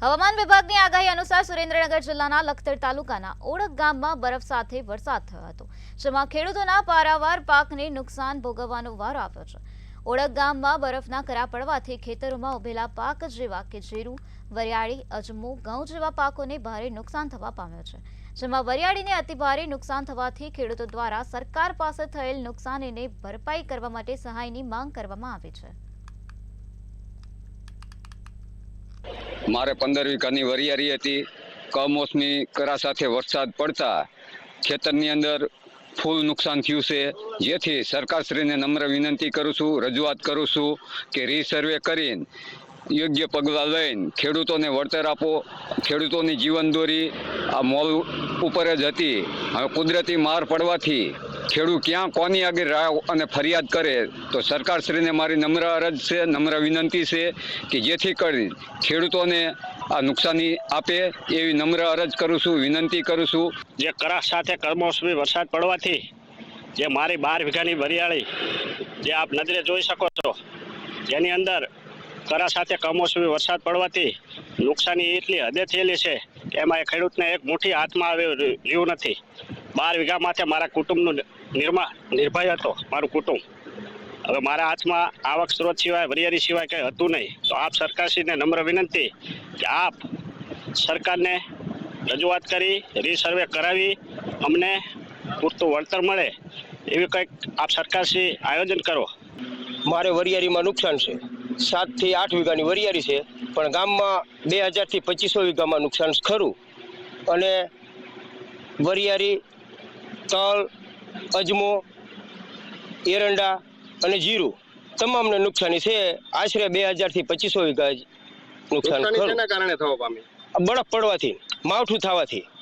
હવામાન વિભાગની આગાહી અનુસાર સુરેન્દ્રનગર જિલ્લાના લખતર તાલુકાના ઓળક ગામમાં બરફ સાથે વરસાદ થયો હતો, જેમાં ખેડૂતોના પારાવાર પાકને નુકસાન ભોગવવાનો વારો આવ્યો છે। ઓળક ગામમાં બરફના કરા પડવાથી ખેતરોમાં ઉભેલા પાક જેવા કે જીરું, વરિયાળી, અજમો, ઘઉં જેવા પાકોને ભારે નુકસાન થવા પામ્યું છે, જેમાં વરિયાળીને અતિભારે નુકસાન થવાથી ખેડૂતો દ્વારા સરકાર પાસે થયેલ નુકસાનીને ભરપાઈ કરવા માટે સહાયની માંગ કરવામાં આવી છે। મારે 15 વીઘાની વરિયાળી હતી। કમોસમી કરા સાથે વરસાદ પડતા ખેતરની અંદર ફૂલ નુકસાન થયું છે, જેથી સરકારશ્રીને નમ્ર વિનંતી કરું છું, રજૂઆત કરું છું કે રીસર્વે કરીને યોગ્ય પગલાં લઈને ખેડૂતોને વળતર આપો। ખેડૂતોની જીવનદોરી આ મોલ ઉપર જ હતી। હવે કુદરતી માર પડવાથી ખેડૂત ક્યાં કોની આગળ રાહ અને ફરિયાદ કરે, તો સરકારશ્રીને મારી નમ્ર અરજ છે, નમ્ર વિનંતી છે કે જેથી કરી ખેડૂતોને આ નુકસાની આપે એવી નમ્ર અરજ કરું છું, વિનંતી કરું છું। જે કરા સાથે કમોસમી વરસાદ પડવાથી જે મારી 12 વીઘાની વરિયાળી જે આપ નજરે જોઈ શકો છો, જેની અંદર કરા સાથે કમોસમી વરસાદ પડવાથી નુકસાની એટલી હદે થયેલી છે કે એમાં એ ખેડૂતને એક મુઠ્ઠી હાથમાં રહ્યું નથી। 12 વીઘામાંથી મારા કુટુંબનું નિર્ભય હતો મારું કુટુંબ। હવે મારા હાથમાં આવક સ્ત્રોત સિવાય વરિયાળી સિવાય કંઈ હતું નહીં। તો આપ સરકારશ્રીને નમ્ર વિનંતી કે આપ સરકારને રજૂઆત કરી રીસર્વે કરાવી અમને પૂરતું વળતર મળે એવી કંઈક આપ સરકારશ્રી આયોજન કરો। મારે વરિયાળીમાં નુકસાન છે। 7 થી 8 વીઘાની વરિયાળી છે, પણ ગામમાં 2000 થી 2500 વીઘામાં નુકસાન ખરું। અને વરિયાળી, તલ, અજમો, એરંડા અને જીરું તમામને નુકસાની છે। આશરે 2000 થી 2500 વીઘા નુકસાન ખરું। કારણે થવા પામ્યું? બરફ પડવાથી, માવઠું થવાથી।